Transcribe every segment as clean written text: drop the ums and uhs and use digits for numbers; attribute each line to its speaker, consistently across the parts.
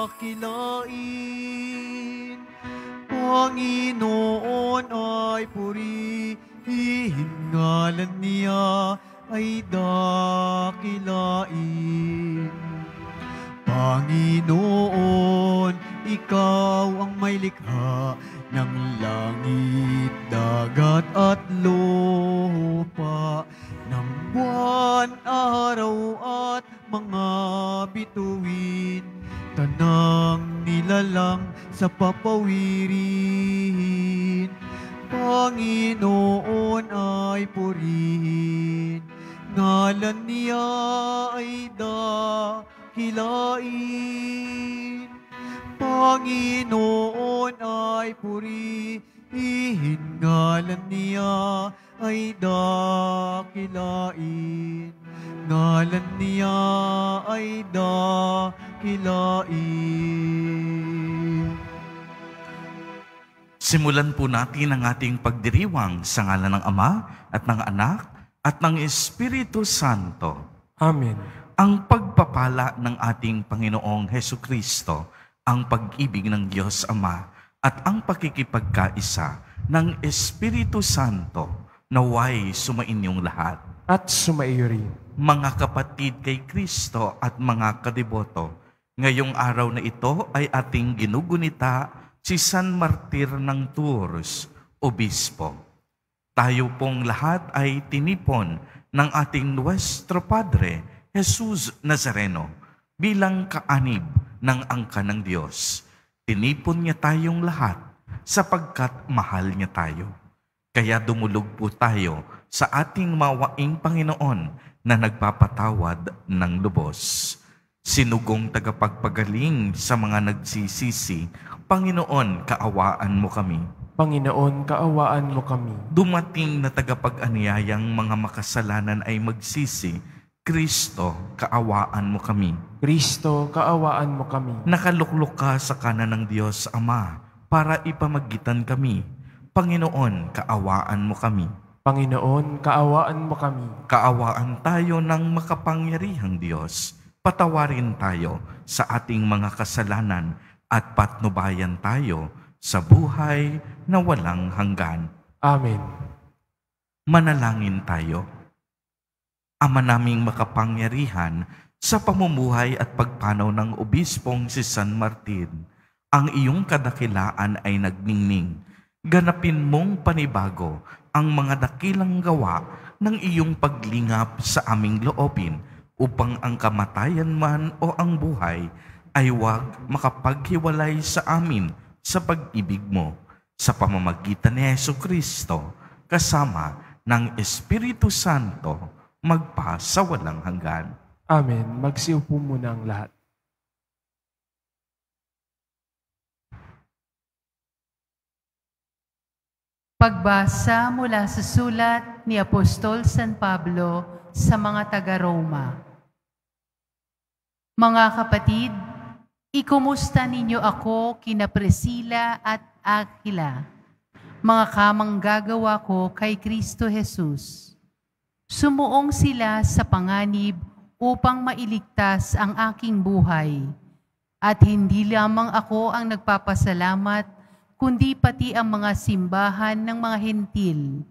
Speaker 1: dakilain. Panginoon ay purihin, ngalan niya ay dakilain. Panginoon, ikaw ang may likha ng langit, dagat at lupa, ng buwan, araw at mga bituin, tanang nilalang sa papawirin. Panginoon ay purihin, ngalan niya ay dakilain. Panginoon ay purihin, ngalan niya ay dakilain. Ngalan niya ay dakilain.
Speaker 2: Simulan po natin ang ating pagdiriwang sa ngalan ng Ama at ng Anak at ng Espiritu Santo.
Speaker 3: Amen.
Speaker 2: Ang pagpapala ng ating Panginoong Hesukristo, ang pag-ibig ng Diyos Ama at ang pakikipagkaisa ng Espiritu Santo naway sumainyong lahat.
Speaker 3: At sumaiyo rin.
Speaker 2: Mga kapatid kay Kristo at mga kadiboto, ngayong araw na ito ay ating ginugunita si San Martir ng Tours, Obispo. Tayo pong lahat ay tinipon ng ating Nuestro Padre, Jesus Nazareno, bilang kaanib ng angka ng Diyos. Tinipon niya tayong lahat sapagkat mahal niya tayo. Kaya dumulog po tayo sa ating mawaing Panginoon na nagpapatawad ng lubos. Sinugong tagapagpagaling sa mga nagsisisi, Panginoon, kaawaan mo kami.
Speaker 3: Panginoon, kaawaan mo kami.
Speaker 2: Dumating na tagapag-aniyayang mga makasalanan ay magsisi, Kristo, kaawaan mo kami.
Speaker 3: Kristo, kaawaan mo kami.
Speaker 2: Nakaluklok ka sa kanan ng Diyos Ama para ipamagitan kami. Panginoon, kaawaan mo kami.
Speaker 3: Panginoon, kaawaan mo kami.
Speaker 2: Kaawaan tayo ng makapangyarihang Diyos. Patawarin tayo sa ating mga kasalanan at patnubayan tayo sa buhay na walang hanggan.
Speaker 3: Amen.
Speaker 2: Manalangin tayo. Ama naming makapangyarihan, sa pamumuhay at pagpanaw ng obispong si San Martin, ang iyong kadakilaan ay nagningning. Ganapin mong panibago ang mga dakilang gawa ng iyong paglingap sa aming loobin, upang ang kamatayan man o ang buhay ay huwag makapaghiwalay sa amin sa pag-ibig mo, sa pamamagitan ni Hesukristo, kasama ng Espiritu Santo, magpa sa walang hanggan.
Speaker 3: Amen. Magsiupo muna ang lahat.
Speaker 4: Pagbasa mula sa sulat ni Apostol San Pablo sa mga taga-Roma. Mga kapatid, ikumusta ninyo ako kina Priscilla at Aquila, mga kamanggagawa ko kay Kristo Jesus. Sumuong sila sa panganib upang mailigtas ang aking buhay. At hindi lamang ako ang nagpapasalamat, kundi pati ang mga simbahan ng mga hentil.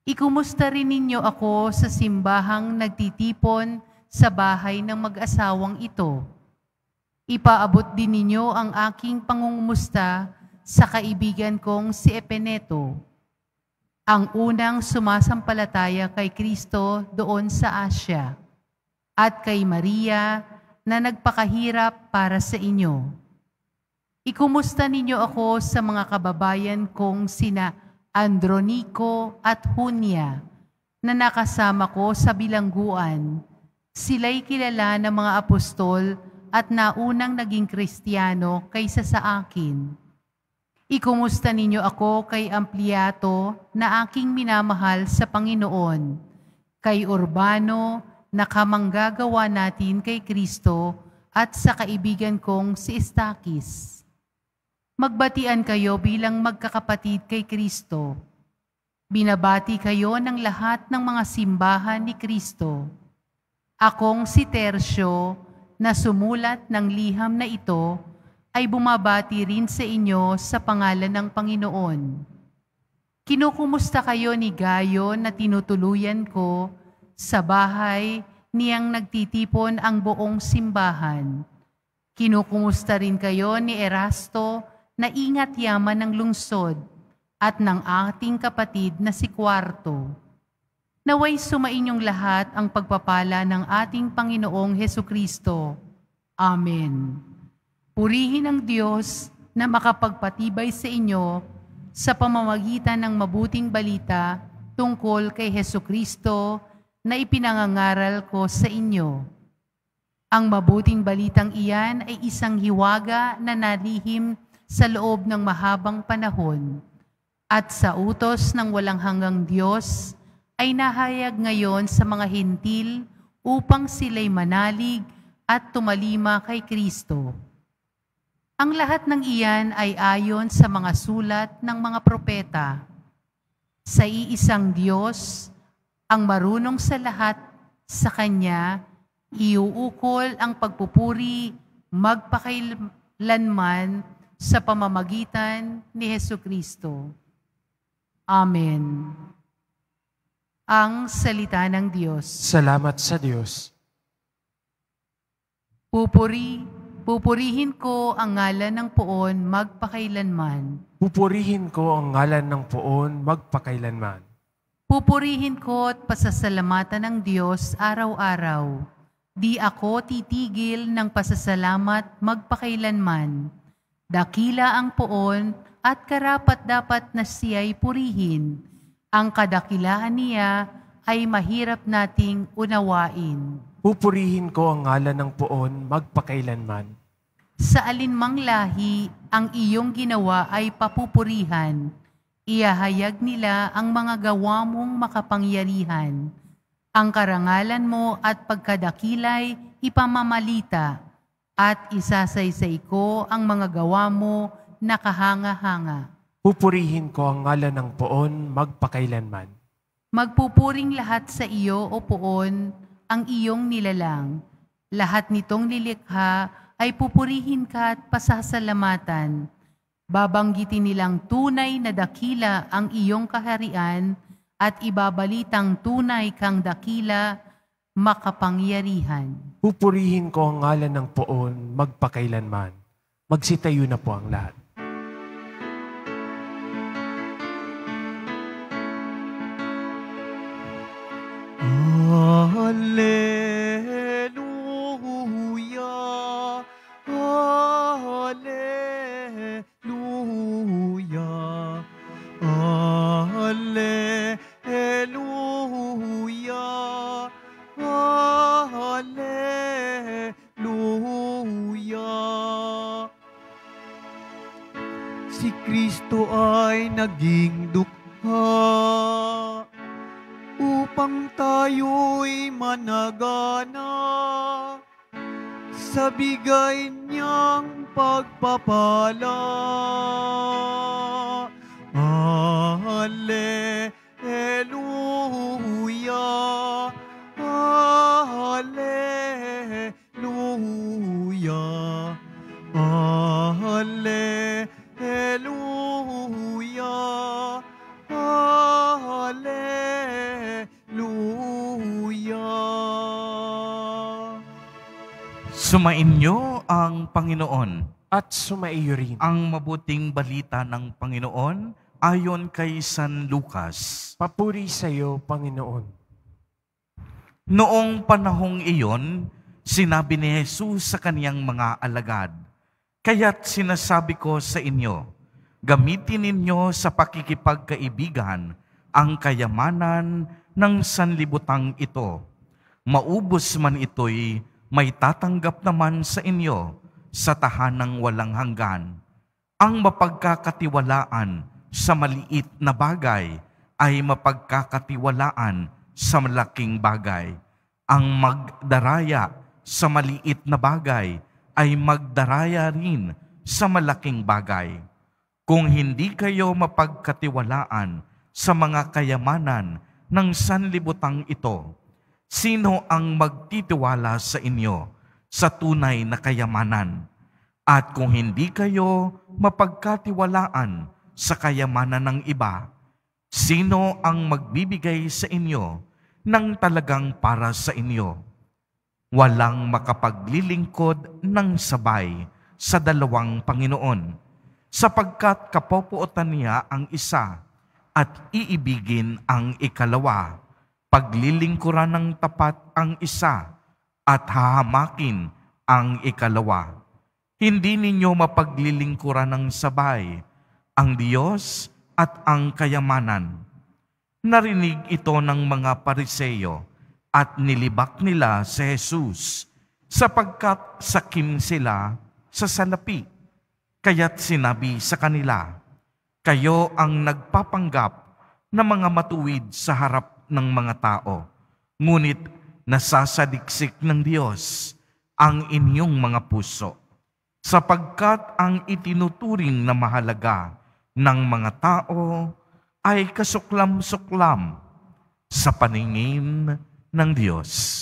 Speaker 4: Ikumusta rin ninyo ako sa simbahang nagtitipon sa bahay ng mag-asawang ito. Ipaabot din ninyo ang aking pangungumusta sa kaibigan kong si Epeneto, ang unang sumasampalataya kay Kristo doon sa Asya, at kay Maria na nagpakahirap para sa inyo. Ikumusta ninyo ako sa mga kababayan kong sina Andronico at Junia na nakasama ko sa bilangguan. Sila'y kilala ng mga apostol at naunang naging Kristiyano kaysa sa akin. Ikumusta ninyo ako kay Ampliato na aking minamahal sa Panginoon, kay Urbano na kamanggagawa natin kay Kristo at sa kaibigan kong si Estakis. Magbatian kayo bilang magkakapatid kay Kristo. Binabati kayo ng lahat ng mga simbahan ni Kristo. Akong si Tercio na sumulat ng liham na ito ay bumabati rin sa inyo sa pangalan ng Panginoon. Kinukumusta kayo ni Gayo na tinutuluyan ko sa bahay niyang nagtitipon ang buong simbahan. Kinukumusta rin kayo ni Erasto na ingat yaman ng lungsod at ng ating kapatid na si Kwarto. Naway sumainyong lahat ang pagpapala ng ating Panginoong Hesukristo. Amen. Purihin ang Diyos na makapagpatibay sa inyo sa pamamagitan ng mabuting balita tungkol kay Hesukristo na ipinangangaral ko sa inyo. Ang mabuting balitang iyan ay isang hiwaga na nalihim sa loob ng mahabang panahon at sa utos ng walang hanggang Diyos ay nahayag ngayon sa mga hintil upang sila'y manalig at tumalima kay Kristo. Ang lahat ng iyan ay ayon sa mga sulat ng mga propeta. Sa iisang Diyos, ang marunong sa lahat, sa Kanya, iuukol ang pagpupuri magpakailanman sa pamamagitan ni Hesukristo. Amen. Ang salita ng Diyos.
Speaker 3: Salamat sa Diyos.
Speaker 4: Pupurihin ko ang ngalan ng Poon magpakailanman.
Speaker 3: Pupurihin ko ang ngalan ng Poon magpakailanman.
Speaker 4: Pupurihin ko at pasasalamatan ng Diyos araw-araw. Di ako titigil ng pasasalamat magpakailanman. Dakila ang Poon at karapat-dapat na siya'y purihin. Ang kadakilaan niya ay mahirap nating unawain.
Speaker 3: Pupurihin ko ang ngalan ng Poon magpakailanman.
Speaker 4: Sa alinmang lahi, ang iyong ginawa ay papupurihan. Iahayag nila ang mga gawa mong makapangyarihan. Ang karangalan mo at pagkadakilay ipamamalita, at isasaysay ko ang mga gawa mo na kahanga-hanga.
Speaker 3: Pupurihin ko ang ngalan ng Poon magpakailanman.
Speaker 4: Magpupuring lahat sa iyo, O Poon, ang iyong nilalang. Lahat nitong lilikha ay pupurihin ka at pasasalamatan. Babanggitin nilang tunay na dakila ang iyong kaharian at ibabalitang tunay kang dakila, makapangyarihan.
Speaker 3: Pupurihin ko ang ngalan ng Poon magpakailanman. Magsitayo na po ang lahat.
Speaker 1: Hallelujah, Hallelujah, Hallelujah, Hallelujah. Si Kristo ay naging dukha upang tayo'y managana sa bigay niyang pagpapala. Hallelujah, Hallelujah, Hallelujah, Hallelujah.
Speaker 2: Sumainyo ang Panginoon.
Speaker 3: At sumaiyo rin.
Speaker 2: Ang mabuting balita ng Panginoon ayon kay San Lucas.
Speaker 3: Papuri sa iyo, Panginoon.
Speaker 2: Noong panahong iyon, sinabi ni Jesus sa kaniyang mga alagad, "Kaya't sinasabi ko sa inyo, gamitin ninyo sa pakikipagkaibigan ang kayamanan ng sanlibutang ito. Maubos man ito'y may tatanggap naman sa inyo sa tahanang walang hanggan. Ang mapagkakatiwalaan sa maliit na bagay ay mapagkakatiwalaan sa malaking bagay. Ang magdaraya sa maliit na bagay ay magdaraya rin sa malaking bagay. Kung hindi kayo mapagkatiwalaan sa mga kayamanan ng sanlibutang ito, sino ang magtitiwala sa inyo sa tunay na kayamanan? At kung hindi kayo mapagkatiwalaan sa kayamanan ng iba, sino ang magbibigay sa inyo ng talagang para sa inyo? Walang makapaglilingkod ng sabay sa dalawang Panginoon, sapagkat kapopuotan niya ang isa at iibigin ang ikalawa, paglilingkuran ng tapat ang isa at hahamakin ang ikalawa. Hindi ninyo mapaglilingkuran ng sabay ang Diyos at ang kayamanan. Narinig ito ng mga Pariseyo at nilibak nila si Jesus sapagkat sakim sila sa salapi. Kaya't sinabi sa kanila, kayo ang nagpapanggap na mga matuwid sa harap ng mga tao, ngunit nasasadiksik ng Diyos ang inyong mga puso, sapagkat ang itinuturing na mahalaga ng mga tao ay kasuklam-suklam sa paningin ng Diyos.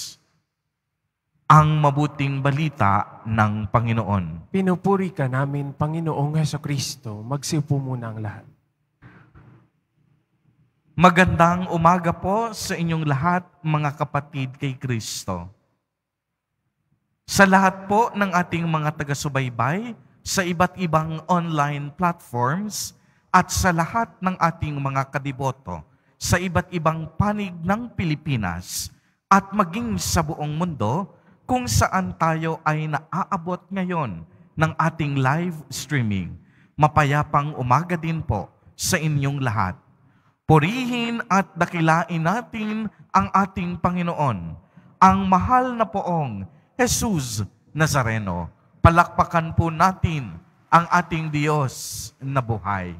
Speaker 2: Ang mabuting balita ng Panginoon.
Speaker 3: Pinupuri ka namin, Panginoong Hesukristo. Magsiupo muna ang lahat.
Speaker 2: Magandang umaga po sa inyong lahat, mga kapatid kay Kristo. Sa lahat po ng ating mga taga-subaybay sa iba't ibang online platforms at sa lahat ng ating mga kadiboto sa iba't ibang panig ng Pilipinas at maging sa buong mundo kung saan tayo ay naaabot ngayon ng ating live streaming. Mapayapang umaga din po sa inyong lahat. Purihin at dakilain natin ang ating Panginoon, ang mahal na poong Jesus Nazareno. Palakpakan po natin ang ating Diyos na buhay.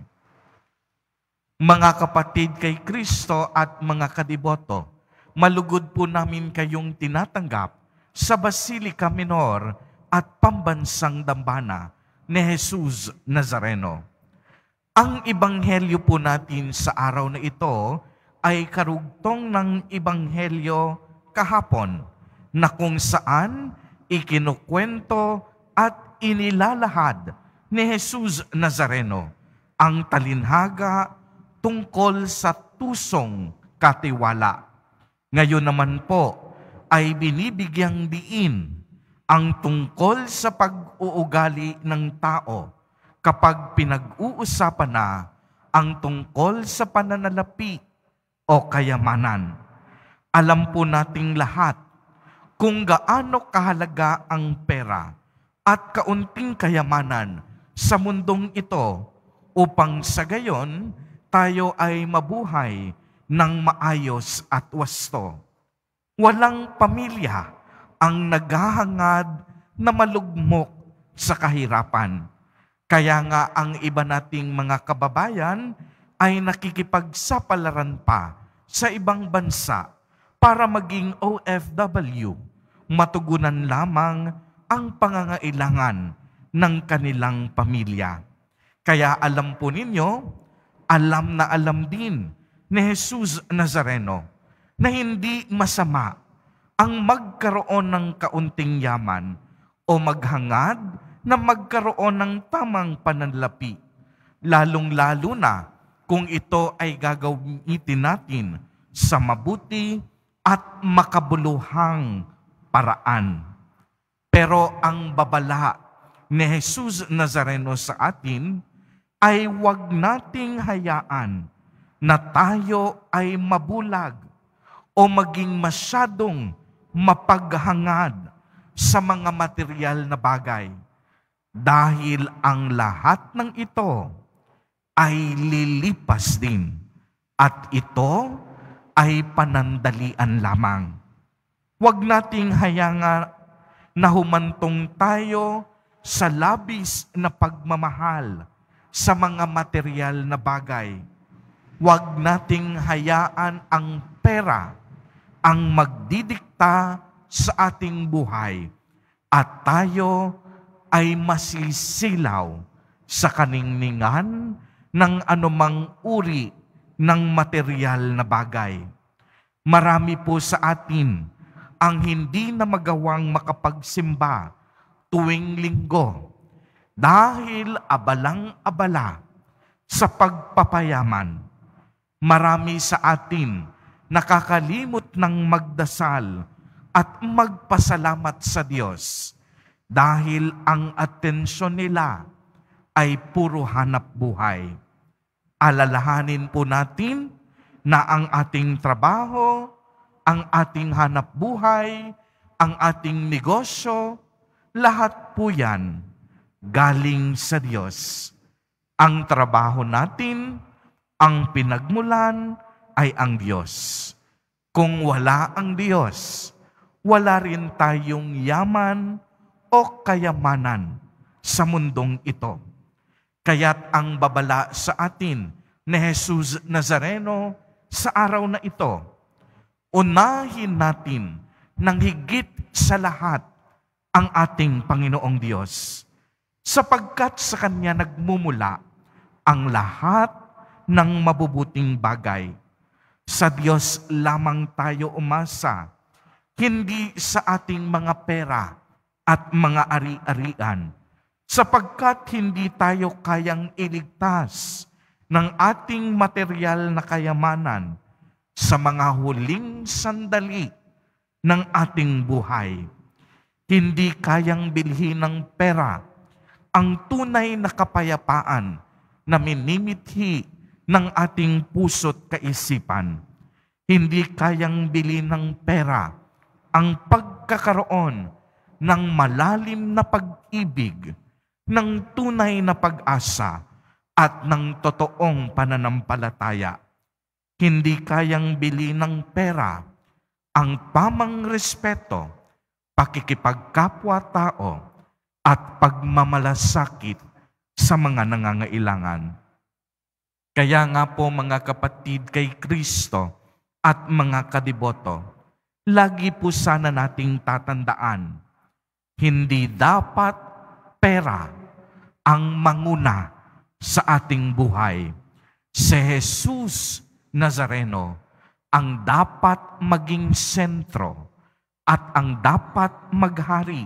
Speaker 2: Mga kapatid kay Kristo at mga kadiboto, malugod po namin kayong tinatanggap sa Basilica Minor at Pambansang Dambana ni Jesus Nazareno. Ang ebanghelyo po natin sa araw na ito ay karugtong ng ebanghelyo kahapon na kung saan ikinukwento at inilalahad ni Jesus Nazareno ang talinhaga tungkol sa tusong katiwala. Ngayon naman po ay binibigyang diin ang tungkol sa pag-uugali ng tao kapag pinag-uusapan na ang tungkol sa pananalapi o kayamanan. Alam po nating lahat kung gaano kahalaga ang pera at kaunting kayamanan sa mundong ito upang sa gayon tayo ay mabuhay ng maayos at wasto. Walang pamilya ang naghahangad na malugmok sa kahirapan. Kaya nga ang iba nating mga kababayan ay nakikipagsapalaran pa sa ibang bansa para maging OFW, matugunan lamang ang pangangailangan ng kanilang pamilya. Kaya alam po ninyo, alam na alam din ni Jesus Nazareno na hindi masama ang magkaroon ng kaunting yaman o maghangad na magkaroon ng tamang pananalapi, lalong-lalo na kung ito ay gagamitin natin sa mabuti at makabuluhang paraan. Pero ang babala ni Jesus Nazareno sa atin ay huwag nating hayaan na tayo ay mabulag o maging masyadong mapaghangad sa mga material na bagay. Dahil ang lahat ng ito ay lilipas din at ito ay panandalian lamang. Huwag nating hayaan na humantong tayo sa labis na pagmamahal sa mga material na bagay. Huwag nating hayaan ang pera ang magdidikta sa ating buhay at tayo ay masisilaw sa kaningningan ng anumang uri ng material na bagay. Marami po sa atin ang hindi na magawang makapagsimba tuwing linggo Dahil abalang-abala sa pagpapayaman, marami sa atin nakakalimot ng magdasal at magpasalamat sa Diyos dahil ang atensyon nila ay puro hanap buhay. Alalahanin po natin na ang ating trabaho, ang ating hanap buhay, ang ating negosyo, lahat po yan galing sa Diyos. Ang trabaho natin, ang pinagmulan ay ang Diyos. Kung wala ang Diyos, wala rin tayong yaman o kayamanan sa mundong ito. Kaya't ang babala sa atin ni Jesus Nazareno sa araw na ito, unahin natin ng higit sa lahat ang ating Panginoong Diyos, sapagkat sa Kanya nagmumula ang lahat ng mabubuting bagay. Sa Diyos lamang tayo umasa, hindi sa ating mga pera at mga ari-arian, sapagkat hindi tayo kayang iligtas ng ating material na kayamanan sa mga huling sandali ng ating buhay. Hindi kayang bilhin ng pera ang tunay na kapayapaan na minimithi ng ating puso't kaisipan. Hindi kayang bilhin ng pera ang pagkakaroon ng malalim na pag-ibig, ng tunay na pag-asa, at ng totoong pananampalataya. Hindi kayang bili ng pera ang tamang respeto, pakikipagkapwa-tao, at pagmamalasakit sa mga nangangailangan. Kaya nga po mga kapatid kay Kristo at mga kadiboto, lagi po sana nating tatandaan, hindi dapat pera ang manguna sa ating buhay. Si Jesus Nazareno ang dapat maging sentro at ang dapat maghari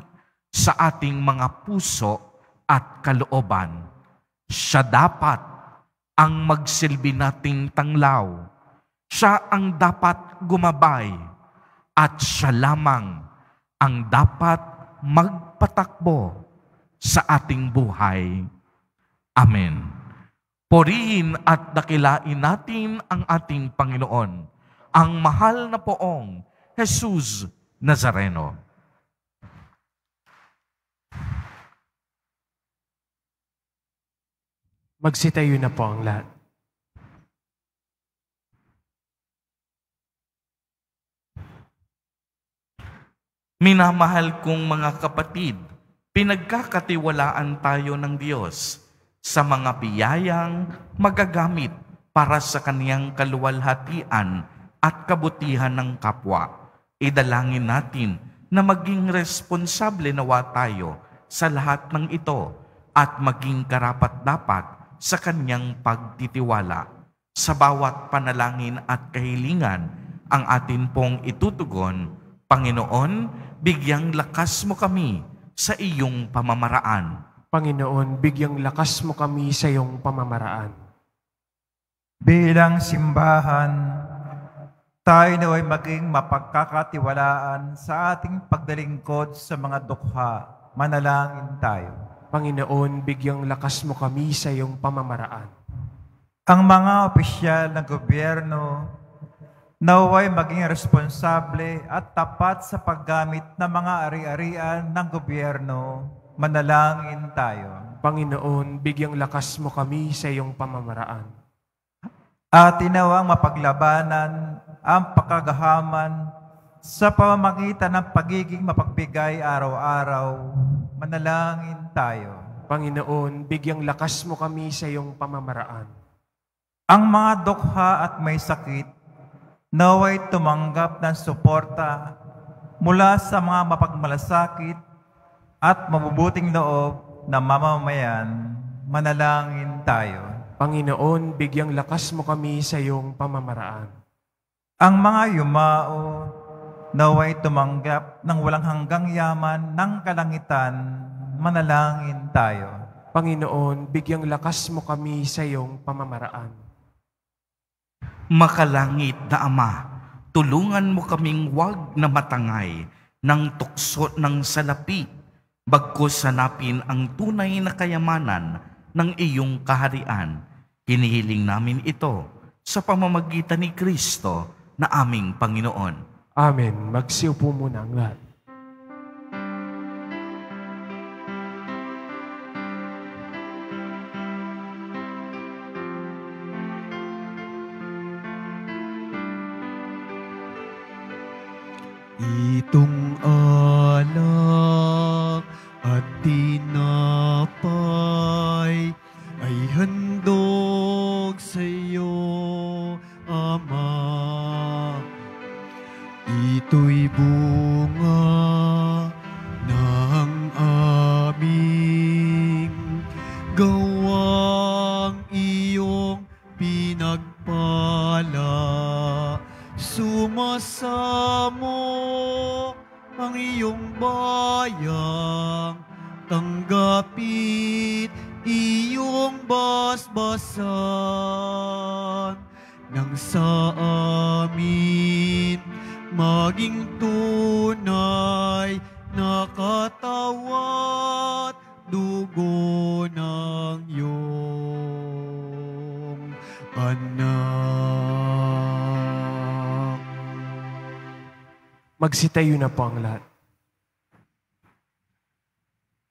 Speaker 2: sa ating mga puso at kalooban. Siya dapat ang magsilbi nating tanglaw. Siya ang dapat gumabay at siya lamang ang dapat magpatakbo sa ating buhay. Amen. Purihin at dakilain natin ang ating Panginoon, ang mahal na poong Jesus Nazareno.
Speaker 3: Magsitayo na po ang lahat.
Speaker 2: Minamahal kong mga kapatid, pinagkakatiwalaan tayo ng Diyos sa mga biyayang magagamit para sa Kaniyang kaluwalhatian at kabutihan ng kapwa. Idalangin natin na maging responsable nawa tayo sa lahat ng ito at maging karapat-dapat sa Kaniyang pagtitiwala. Sa bawat panalangin at kahilingan, ang atin pong itutugon, Panginoon, bigyang lakas mo kami sa iyong pamamaraan.
Speaker 3: Panginoon, bigyang lakas mo kami sa iyong pamamaraan.
Speaker 5: Bilang simbahan, tayo naway maging mapagkakatiwalaan sa ating pagdalingkod sa mga dukha. Manalangin tayo.
Speaker 3: Panginoon, bigyang lakas mo kami sa iyong pamamaraan.
Speaker 5: Ang mga opisyal ng gobyerno naway maging responsable at tapat sa paggamit ng mga ari-arian ng gobyerno. Manalangin tayo.
Speaker 3: Panginoon, bigyang lakas mo kami sa iyong pamamaraan.
Speaker 5: At tinawang mapaglabanan ang pakagahaman sa pamamagitan ng pagiging mapagbigay araw-araw. Manalangin tayo.
Speaker 3: Panginoon, bigyang lakas mo kami sa iyong pamamaraan.
Speaker 5: Ang mga dukha at may sakit naway tumanggap ng suporta mula sa mga mapagmalasakit at mabubuting loob na mamamayan. Manalangin tayo.
Speaker 3: Panginoon, bigyang lakas mo kami sa iyong pamamaraan.
Speaker 5: Ang mga yumao naway tumanggap ng walang hanggang yaman ng kalangitan. Manalangin tayo.
Speaker 3: Panginoon, bigyang lakas mo kami sa iyong pamamaraan.
Speaker 2: Makalangit na Ama, tulungan mo kaming wag na matangay ng tukso ng salapi, bagkus hanapin ang tunay na kayamanan ng iyong kaharian. Hinihiling namin ito sa pamamagitan ni Kristo na aming Panginoon.
Speaker 3: Amen. Magsiupo muna ang lahat.
Speaker 1: Itong alak at tinapay ay handog sa iyo, Ama. Ito'y bunga ng aming gawang iyong pinagpala. Sumasamo ang iyong bayang, tanggapit iyong basbasan, nang sa amin maging tunay na katawat dugo ng iyong anak.
Speaker 3: Magsitayo na po ang lahat.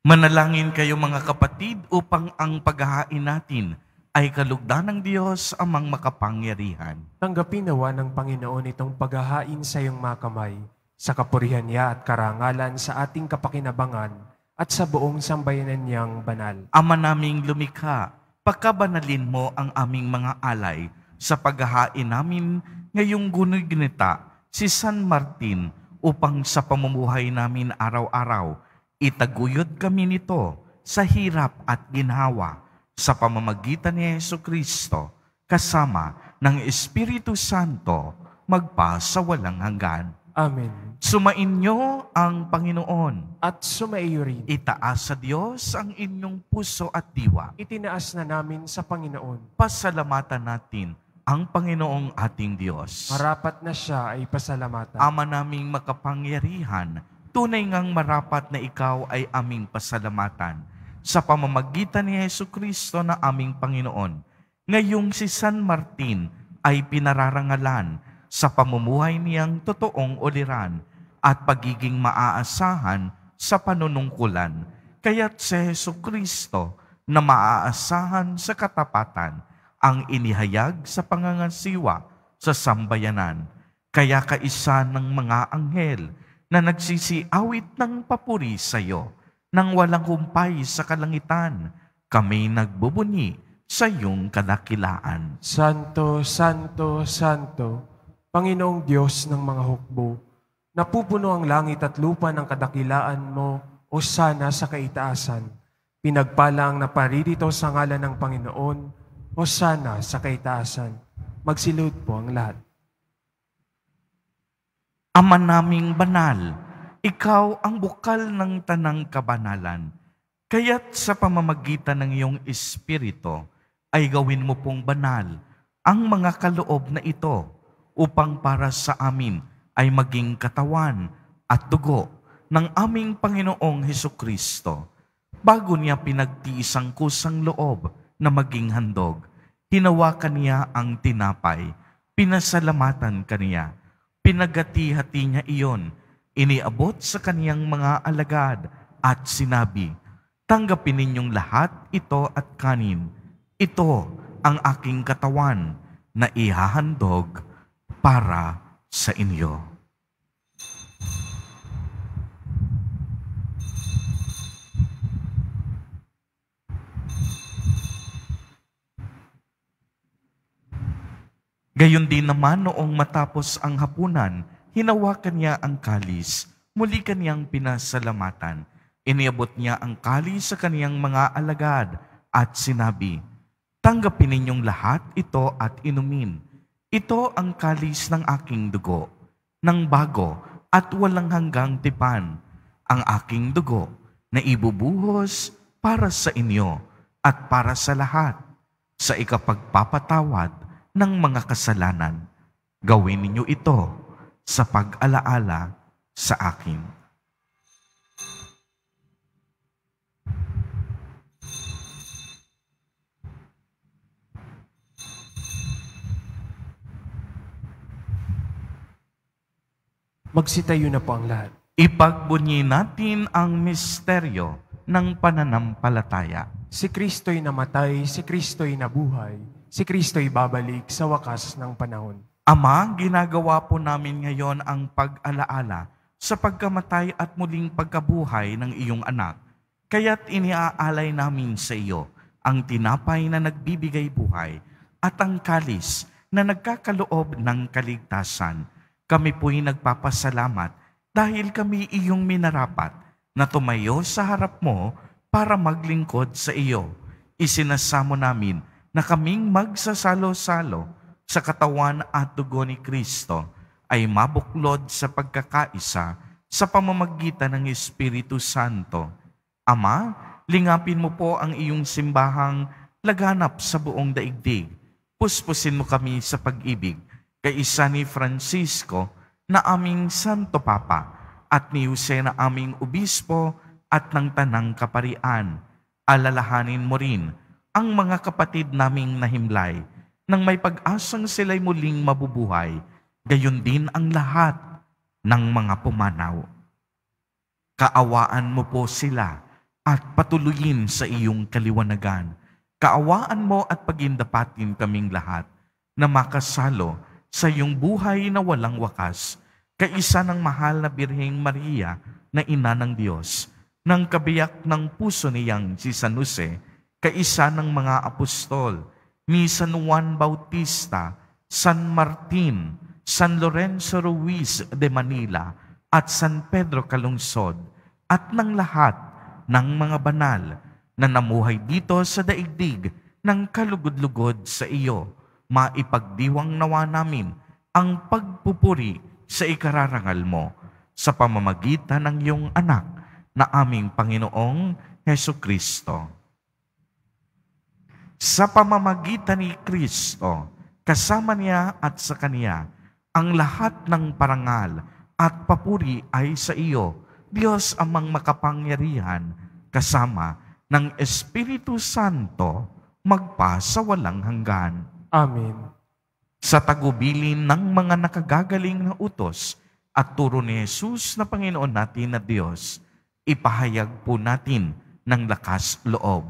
Speaker 2: Manalangin kayo mga kapatid upang ang paghahain natin ay kalugdan ng Diyos amang makapangyarihan.
Speaker 3: Tanggapin nawa ng Panginoon itong paghahain sa iyong mga kamay, sa kapurihan niya at karangalan sa ating kapakinabangan at sa buong sambayanan niyang banal.
Speaker 2: Ama naming lumikha, pagkabanalin mo ang aming mga alay sa paghahain namin ngayong gunay-ginita si San Martin upang sa pamumuhay namin araw-araw, itaguyod kami nito sa hirap at ginhawa sa pamamagitan ni Jesucristo kasama ng Espiritu Santo magpa sa walang hanggan.
Speaker 3: Amen.
Speaker 2: Sumainyo ang Panginoon.
Speaker 3: At sumaiyo rin.
Speaker 2: Itaas sa Diyos ang inyong puso at diwa.
Speaker 3: Itinaas na namin sa Panginoon.
Speaker 2: Pasalamatan natin ang Panginoong ating Diyos.
Speaker 3: Marapat na siya ay pasalamatan.
Speaker 2: Ama naming makapangyarihan, tunay ngang marapat na ikaw ay aming pasalamatan sa pamamagitan ni Jesucristo na aming Panginoon. Ngayong si San Martin ay pinararangalan sa pamumuhay niyang totoong uliran at pagiging maaasahan sa panunungkulan. Kaya't si Jesucristo na maaasahan sa katapatan ang inihayag sa pangangasiwa sa sambayanan. Kaya kaisa ng mga anghel na nagsisiawit ng papuri sa iyo, nang walang humpay sa kalangitan, kami nagbubuni sa iyong kadakilaan.
Speaker 3: Santo, Santo, Santo, Panginoong Diyos ng mga hukbo, napupuno ang langit at lupa ng kadakilaan mo, o sana sa kaitaasan. Pinagpala ang naparirito sa ngalan ng Panginoon, o sana sa kaitaasan. Magsilud po ang lahat.
Speaker 2: Ama naming banal, ikaw ang bukal ng tanang kabanalan. Kaya't sa pamamagitan ng iyong Espiritu, ay gawin mo pong banal ang mga kaloob na ito upang para sa amin ay maging katawan at dugo ng aming Panginoong Hesukristo. Bago niya pinagtiis ang kusang loob na maging handog, hinawakan niya ang tinapay, pinasalamatan kaniya, pinagati-hati niya iyon, iniabot sa kaniyang mga alagad at sinabi, tanggapin ninyong lahat ito at kanin. Ito ang aking katawan na ihahandog para sa inyo. Gayon din naman noong matapos ang hapunan, hinawakan niya ang kalis, muli kaniyang pinasalamatan. Iniabot niya ang kalis sa kaniyang mga alagad at sinabi, tanggapin ninyong lahat ito at inumin. Ito ang kalis ng aking dugo, ng bago at walang hanggang tipan, ang aking dugo na ibubuhos para sa inyo at para sa lahat, sa ikapagpapatawad ng mga kasalanan. Gawin ninyo ito sa pag-alaala sa akin.
Speaker 3: Magsitayo na po ang lahat.
Speaker 2: Ipagbunyi natin ang misteryo ng pananampalataya.
Speaker 3: Si Kristo'y namatay, si Kristo'y nabuhay, si Kristo'y babalik sa wakas ng panahon.
Speaker 2: Ama, ginagawa po namin ngayon ang pag-alaala sa pagkamatay at muling pagkabuhay ng iyong anak. Kaya't iniaalay namin sa iyo ang tinapay na nagbibigay buhay at ang kalis na nagkakaloob ng kaligtasan. Kami po'y nagpapasalamat dahil kami iyong minarapat na tumayo sa harap mo para maglingkod sa iyo. Isinasamo namin na kaming magsasalo-salo sa katawan at dugo ni Kristo ay mabuklod sa pagkakaisa sa pamamagitan ng Espiritu Santo. Ama, lingapin mo po ang iyong simbahang laganap sa buong daigdig. Puspusin mo kami sa pag-ibig kaisa ni Francisco na aming Santo Papa at ni Jose na aming Obispo at ng Tanang Kaparian. Alalahanin mo rin ang mga kapatid naming nahimlay nang may pag-asang sila'y muling mabubuhay, gayon din ang lahat ng mga pumanaw. Kaawaan mo po sila at patuloyin sa iyong kaliwanagan. Kaawaan mo at pagindapatin kaming lahat na makasalo sa iyong buhay na walang wakas, kaisa ng mahal na Birheng Maria na ina ng Diyos, ng kabiyak ng puso niyang si San Jose, kaisa ng mga apostol, ni San Juan Bautista, San Martin, San Lorenzo Ruiz de Manila, at San Pedro Calungsod, at ng lahat ng mga banal na namuhay dito sa daigdig ng kalugod-lugod sa iyo. Maipagdiwang nawa namin ang pagpupuri sa ikararangal mo sa pamamagitan ng iyong anak na aming Panginoong Hesukristo. Sa pamamagitan ni Kristo, kasama niya at sa Kaniya, ang lahat ng parangal at papuri ay sa iyo, Diyos amang makapangyarihan, kasama ng Espiritu Santo, magpa sa walang hanggan.
Speaker 3: Amen.
Speaker 2: Sa tagubilin ng mga nakagagaling na utos at turo ni Jesus na Panginoon natin na Diyos, ipahayag po natin ng lakas loob.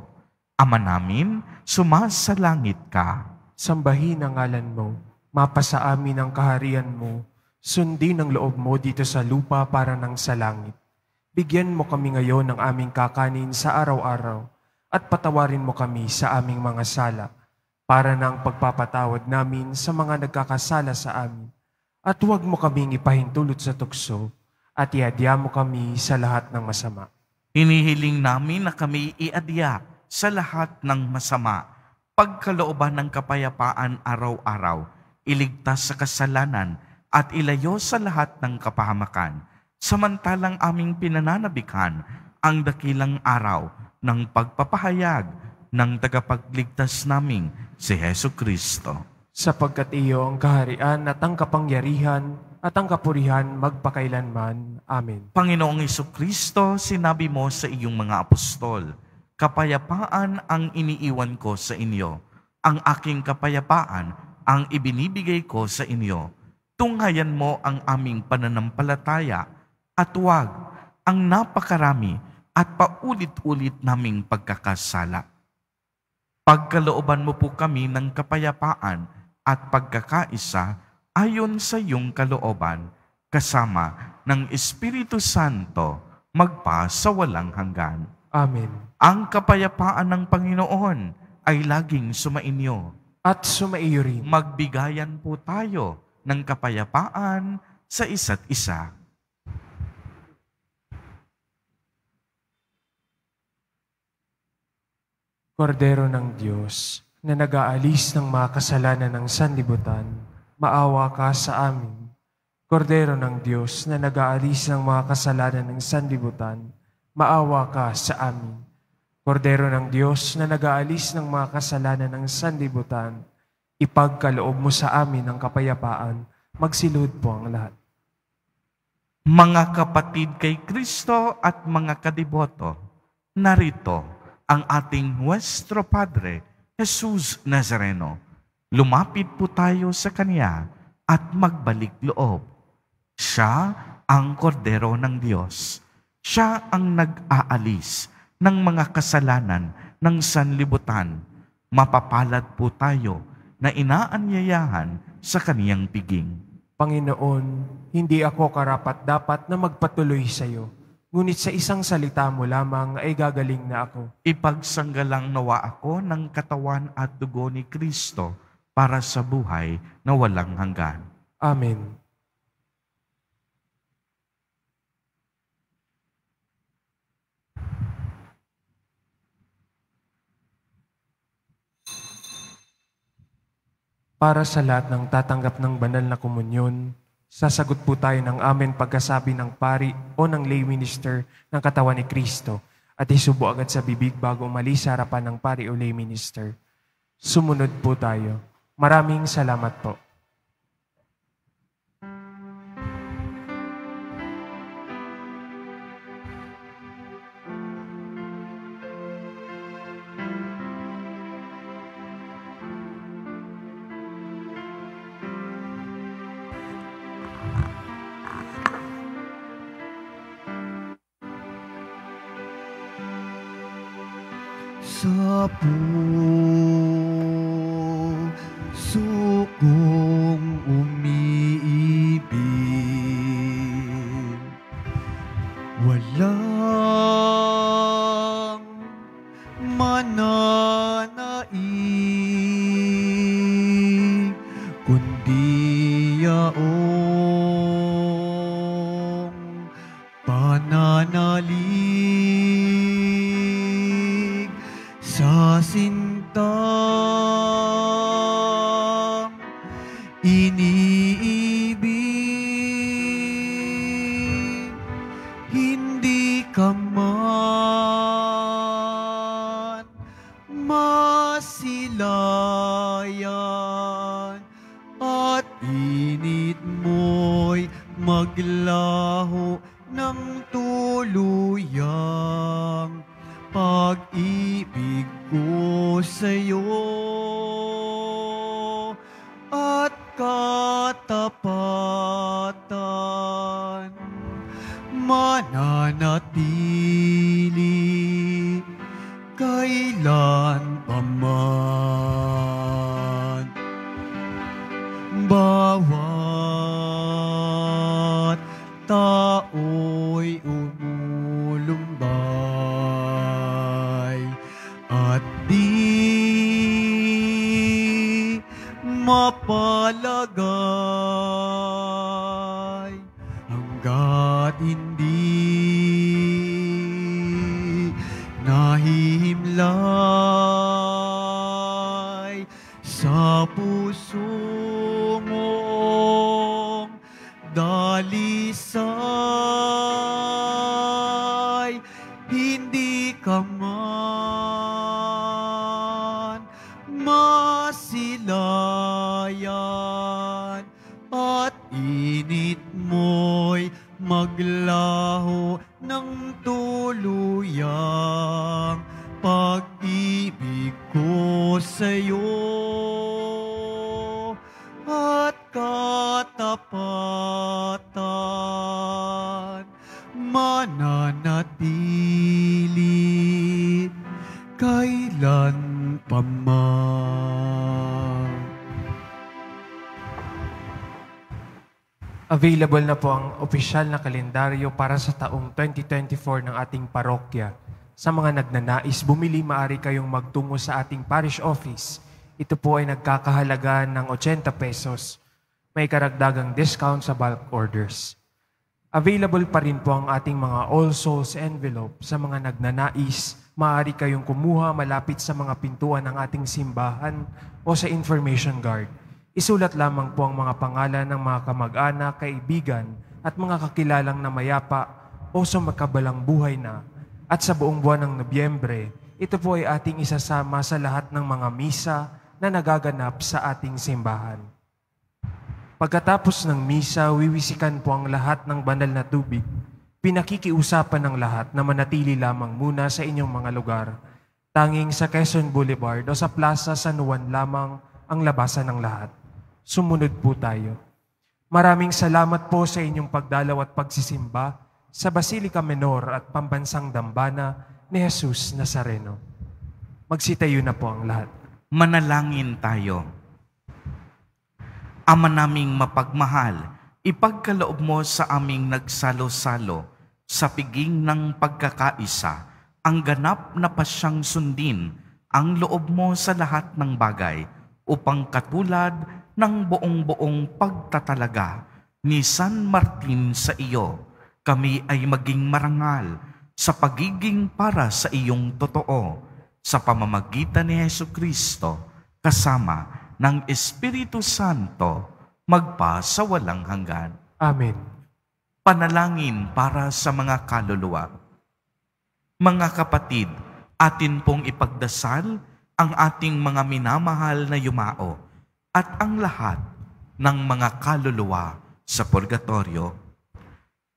Speaker 2: Ama namin, sumasalangit ka.
Speaker 3: Sambahin ang ngalan mo, mapasa amin ang kaharian mo, sundin ang loob mo dito sa lupa para nang sa langit. Bigyan mo kami ngayon ng aming kakanin sa araw-araw at patawarin mo kami sa aming mga sala para ng pagpapatawad namin sa mga nagkakasala sa amin. At huwag mo kaming ipahintulot sa tukso at iadya mo kami sa lahat ng masama.
Speaker 2: Hinihiling namin na kami iadya sa lahat ng masama, pagkalooban ng kapayapaan araw-araw, iligtas sa kasalanan at ilayo sa lahat ng kapahamakan, samantalang aming pinananabikan ang dakilang araw ng pagpapahayag ng tagapagligtas naming si Hesukristo.
Speaker 3: Sapagkat iyo ang kaharian at ang kapangyarihan at ang kapurihan magpakailanman. Amen.
Speaker 2: Panginoong Hesukristo, sinabi mo sa iyong mga apostol, kapayapaan ang iniiwan ko sa inyo. Ang aking kapayapaan ang ibinibigay ko sa inyo. Tunghayan mo ang aming pananampalataya at huwag ang napakarami at paulit-ulit naming pagkakasala. Pagkalooban mo po kami ng kapayapaan at pagkakaisa ayon sa iyong kalooban, kasama ng Espiritu Santo, magpa sa walang hanggan.
Speaker 3: Amen.
Speaker 2: Ang kapayapaan ng Panginoon ay laging sumainyo.
Speaker 3: At sumaiyo rin.
Speaker 2: Magbigayan po tayo ng kapayapaan sa isa't isa.
Speaker 3: Kordero ng Diyos, na nag-aalis ng mga kasalanan ng sanlibutan, maawa ka sa amin. Kordero ng Diyos, na nag-aalis ng mga kasalanan ng sanlibutan, maawa ka sa amin. Kordero ng Diyos na nag-aalis ng mga kasalanan ng sanlibutan, ipagkaloob mo sa amin ang kapayapaan. Magsilud po ang lahat.
Speaker 2: Mga kapatid kay Kristo at mga kadiboto, narito ang ating Nuestro Padre, Jesus Nazareno. Lumapit po tayo sa Kanya at magbalik loob. Siya ang Kordero ng Diyos. Siya ang nag-aalis ng mga kasalanan ng sanlibutan. Mapapalad po tayo na inaanyayahan sa Kaniyang piging.
Speaker 3: Panginoon, hindi ako karapat-dapat na magpatuloy sa iyo, ngunit sa isang salita mo lamang ay gagaling na ako.
Speaker 2: Ipagsanggalang nawa ako ng katawan at dugo ni Kristo para sa buhay na walang hanggan.
Speaker 3: Amen. Para sa lahat ng tatanggap ng banal na komunyon, sasagot po tayo ng amen pagkasabi ng pari o ng lay minister ng katawan ni Kristo at isubo agad sa bibig bago umalis sa harapan ng pari o lay minister. Sumunod po tayo. Maraming salamat po.
Speaker 1: Sa puso kong umiibig, walang mananaig, kundi yaong pananalig sa sintang iniibig, hindi ka man masilayan at init mo'y maglaho ng tuluyang pag-ibig ko sa'yo at katapatan mananatili kailan pa man. Bawat tao'y umulumbay at di mapalagay hanggat hindi nahihimlay sa puso mong dalisay, hindi ka man masilayan at init mo'y maglaho ng tuluyang pag-ibig ko sa'yo at katapatan mananatili kailan pa man.
Speaker 3: Available na po ang opisyal na kalendaryo para sa taong 2024 ng ating parokya. Sa mga nagnanais bumili, maaari kayong magtungo sa ating parish office. Ito po ay nagkakahalaga ng 80 pesos. May karagdagang discount sa bulk orders. Available pa rin po ang ating mga All Souls envelope. Sa mga nagnanais, maaari kayong kumuha malapit sa mga pintuan ng ating simbahan o sa information guard. Isulat lamang po ang mga pangalan ng mga kamag-anak, kaibigan at mga kakilalang na mayapa o sa makabalang buhay na. At sa buong buwan ng Nobyembre, ito po ay ating isasama sa lahat ng mga misa na nagaganap sa ating simbahan. Pagkatapos ng misa, wiwisikan po ang lahat ng banal na tubig. Pinakikiusapan ng lahat na manatili lamang muna sa inyong mga lugar. Tanging sa Quezon Boulevard o sa Plaza San Juan lamang ang labasan ng lahat. Sumunod po tayo. Maraming salamat po sa inyong pagdalaw at pagsisimba sa Basilica Menor at Pambansang Dambana ni Jesus Nazareno. Magsitayo na po ang lahat.
Speaker 2: Manalangin tayo. Ama naming mapagmahal, ipagkaloob mo sa aming nagsalo-salo sa piging ng pagkakaisa ang ganap na pasyang sundin ang loob mo sa lahat ng bagay upang katulad ng buong-buong pagtatalaga ni San Martin sa iyo, kami ay maging marangal sa pagiging para sa iyong totoo sa pamamagitan ni Jesucristo kasama ng Espiritu Santo magpa sa walang hanggan.
Speaker 3: Amen.
Speaker 2: Panalangin para sa mga kaluluwa. Mga kapatid, atin pong ipagdasal ang ating mga minamahal na yumao at ang lahat ng mga kaluluwa sa purgatorio.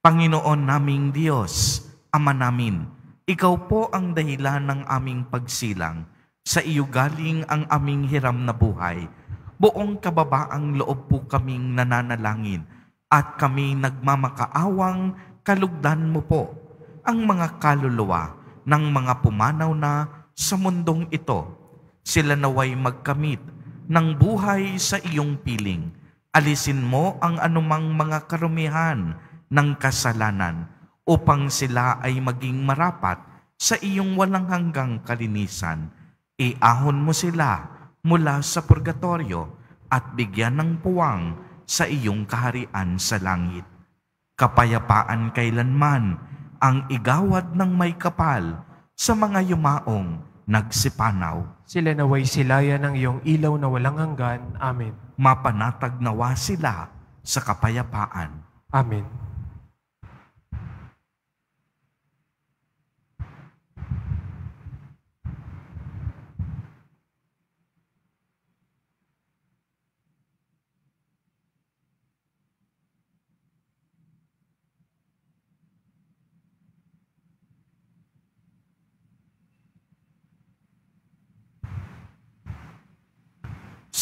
Speaker 2: Panginoon naming Diyos, Ama namin, Ikaw po ang dahilan ng aming pagsilang. Sa iyo galing ang aming hiram na buhay. Buong kababaang loob po kaming nananalangin at kami nagmamakaawang kalugdan mo po ang mga kaluluwa ng mga pumanaw na sa mundong ito. Sila naway magkamit ng buhay sa iyong piling. Alisin mo ang anumang mga karumihan ng kasalanan upang sila ay maging marapat sa iyong walang hanggang kalinisan. Iahon mo sila mula sa purgatorio at bigyan ng puwang sa iyong kaharian sa langit. Kapayapaan kailanman ang igawad ng may kapal sa mga yumaong nagsipanaw.
Speaker 3: Sila naway silaya ng iyong ilaw na walang hanggan. Amen.
Speaker 2: Mapanatag nawa sila sa kapayapaan.
Speaker 3: Amen.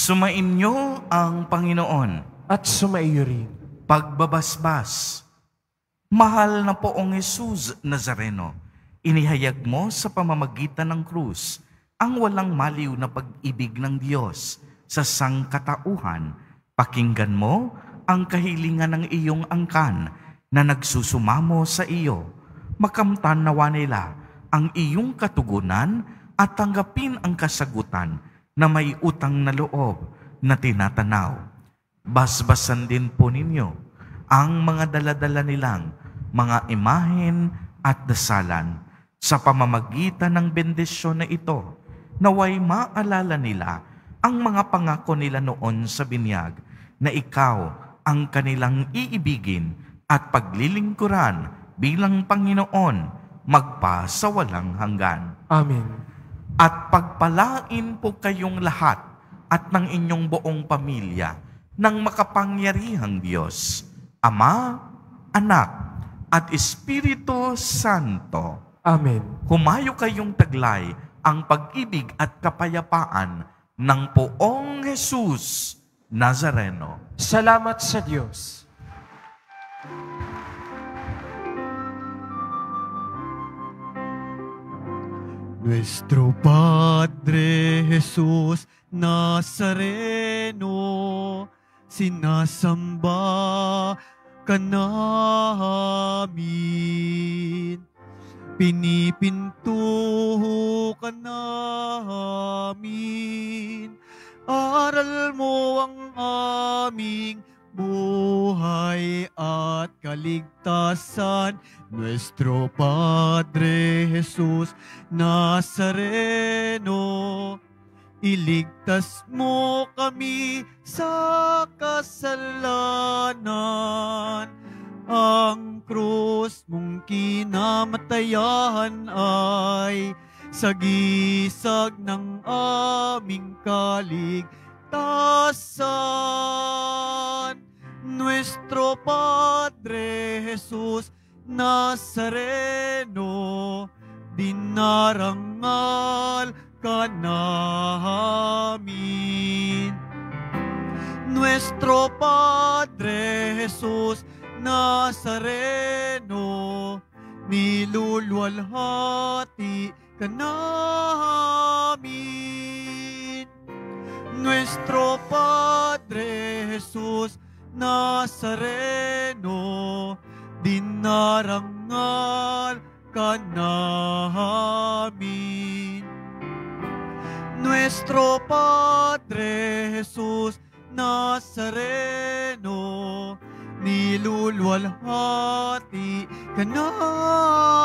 Speaker 2: Sumainyo ang Panginoon.
Speaker 3: At sumaiyo rin.
Speaker 2: Pagbabasbas. Mahal na poong Jesus Nazareno, inihayag mo sa pamamagitan ng krus ang walang maliw na pag-ibig ng Diyos sa sangkatauhan. Pakinggan mo ang kahilingan ng iyong angkan na nagsusumamo sa iyo. Makamtan nawa nila ang iyong katugunan at tanggapin ang kasagutan na may utang na loob na tinatanaw. Basbasan din po ninyo ang mga daladala nilang mga imahen at dasalan. Sa pamamagitan ng bendisyon na ito, naway maalala nila ang mga pangako nila noon sa binyag na ikaw ang kanilang iibigin at paglilingkuran bilang Panginoon magpa sa walang hanggan.
Speaker 3: Amen.
Speaker 2: At pagpalain po kayong lahat at ng inyong buong pamilya ng makapangyarihang Diyos, Ama, Anak, at Espiritu Santo.
Speaker 3: Amen.
Speaker 2: Humayo kayong taglay ang pag-ibig at kapayapaan ng poong Jesus Nazareno.
Speaker 3: Salamat sa Diyos.
Speaker 1: Nuestro Padre Jesus Nazareno, sinasamba ka namin. Pinipinto ka namin. Aral mo ang aming buhay at kaligtasan. Nuestro Padre Jesus Nazareno, iligtas mo kami sa kasalanan. Ang krus mong kinamatayan ay sagisag ng aming kaligtasan. Nuestro Padre Jesus Nazareno, dinarangal ka namin. Nuestro Padre Jesus Nazareno, niluluwalhati ka namin. Nuestro Padre Jesus Nazareno, dinarangal ka namin. Nuestro Padre Jesus Nazareno, niluluwalhati ka namin.